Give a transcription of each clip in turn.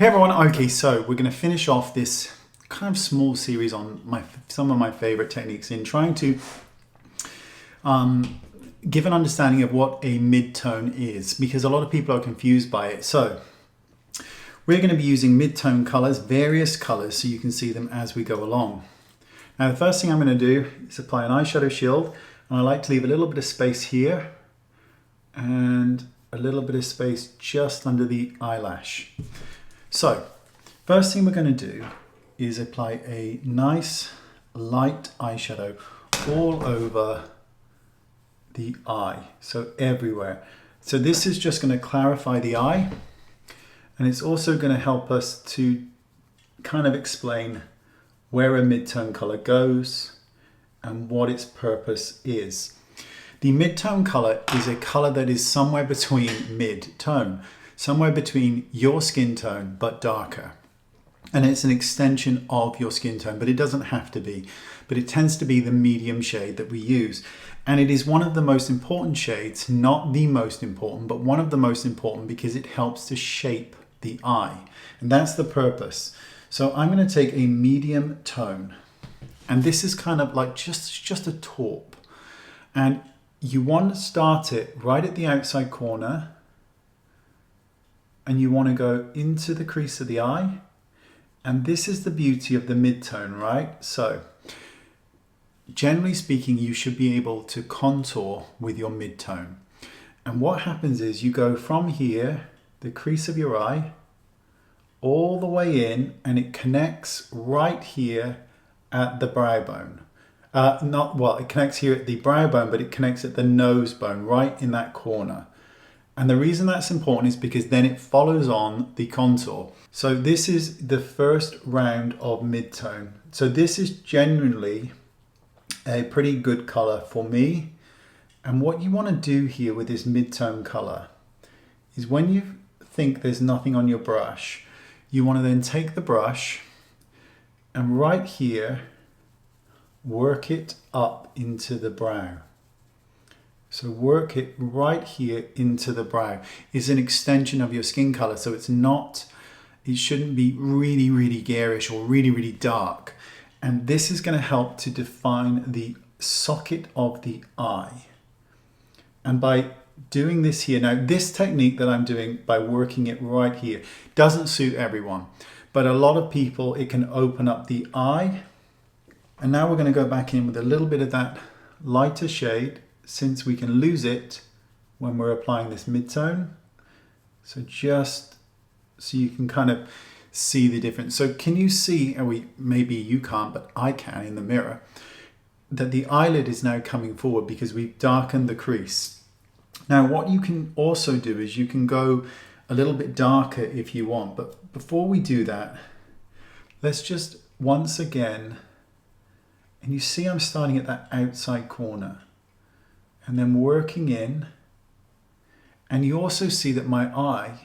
Hey everyone, okay, so we're going to finish off this kind of small series on some of my favorite techniques in trying to give an understanding of what a mid-tone is, because a lot of people are confused by it. So we're going to be using mid-tone colors, various colors, so you can see them as we go along. Now the first thing I'm going to do is apply an eyeshadow shield, and I like to leave a little bit of space here and a little bit of space just under the eyelash. So, first thing we're going to do is apply a nice light eyeshadow all over the eye, so everywhere. So this is just going to clarify the eye, and it's also going to help us to kind of explain where a mid-tone color goes and what its purpose is. The mid-tone color is a color that is somewhere between mid-tone. Somewhere between your skin tone but darker, and it's an extension of your skin tone, but it doesn't have to be, but it tends to be the medium shade that we use, and it is one of the most important shades, not the most important, but one of the most important, because it helps to shape the eye, and that's the purpose. So I'm going to take a medium tone, and this is kind of like just a taupe, and you want to start it right at the outside corner, and you want to go into the crease of the eye. And this is the beauty of the mid-tone, right? So generally speaking, you should be able to contour with your mid-tone. And what happens is you go from here, the crease of your eye, all the way in, and it connects right here at the brow bone. It connects here at the brow bone, but it connects at the nose bone, right in that corner. And the reason that's important is because then it follows on the contour. So this is the first round of mid-tone. So this is generally a pretty good color for me. And what you want to do here with this mid-tone color is when you think there's nothing on your brush, you want to then take the brush and right here, work it up into the brow. So work it right here into the brow. It's an extension of your skin color, so it shouldn't be really, really garish or really, really dark. And this is going to help to define the socket of the eye. And by doing this here, now this technique that I'm doing by working it right here doesn't suit everyone, but a lot of people, it can open up the eye. And now we're going to go back in with a little bit of that lighter shade, since we can lose it when we're applying this mid-tone. So just so you can kind of see the difference. So can you see, maybe you can't, but I can in the mirror, that the eyelid is now coming forward because we've darkened the crease. Now what you can also do is you can go a little bit darker if you want, but before we do that, let's just once again, and you see I'm starting at that outside corner, and then working in, and you also see that my eye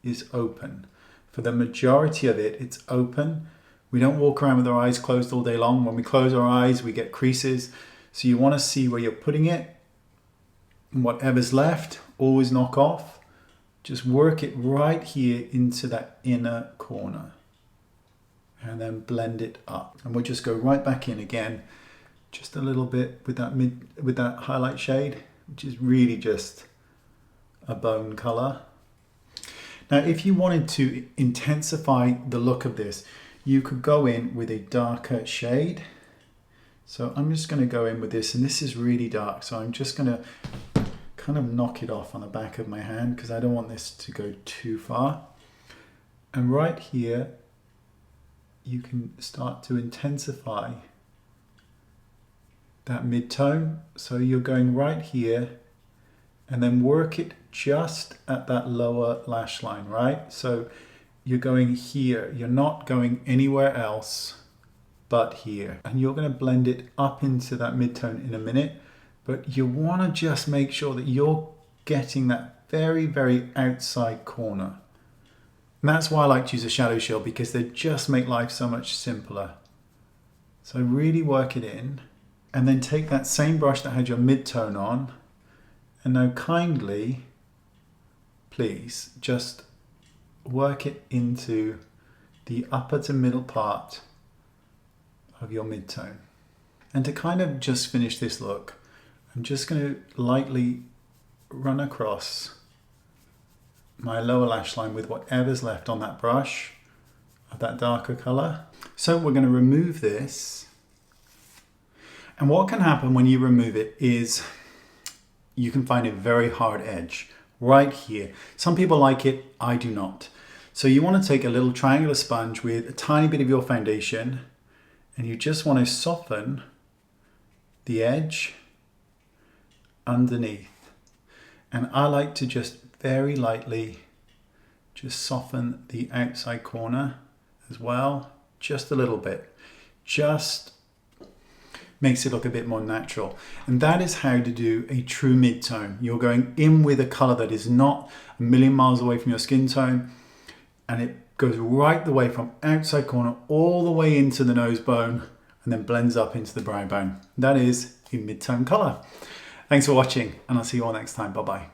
is open. For the majority of it, it's open. We don't walk around with our eyes closed all day long. When we close our eyes, we get creases. So you want to see where you're putting it, and whatever's left, always knock off. Just work it right here into that inner corner, and then blend it up. And we'll just go right back in again, just a little bit with that highlight shade, which is really just a bone color. Now, if you wanted to intensify the look of this, you could go in with a darker shade. So I'm just going to go in with this, and this is really dark. So I'm just going to kind of knock it off on the back of my hand because I don't want this to go too far. And right here, you can start to intensify that mid-tone. So you're going right here and then work it just at that lower lash line, right? So you're going here, you're not going anywhere else but here. And you're going to blend it up into that mid-tone in a minute, but you want to just make sure that you're getting that very, very outside corner. And that's why I like to use a shadow shield, because they just make life so much simpler. So really work it in. And then take that same brush that had your mid-tone on, and now kindly, please, just work it into the upper to middle part of your mid-tone. And to kind of just finish this look, I'm just going to lightly run across my lower lash line with whatever's left on that brush of that darker color. So we're going to remove this. And what can happen when you remove it is you can find a very hard edge right here. Some people like it, I do not. So you want to take a little triangular sponge with a tiny bit of your foundation, and you just want to soften the edge underneath. And I like to just very lightly just soften the outside corner as well, just a little bit. Just makes it look a bit more natural. And that is how to do a true mid-tone. You're going in with a color that is not a million miles away from your skin tone, and it goes right the way from outside corner all the way into the nose bone and then blends up into the brow bone. That is a mid-tone color. Thanks for watching, and I'll see you all next time. Bye-bye.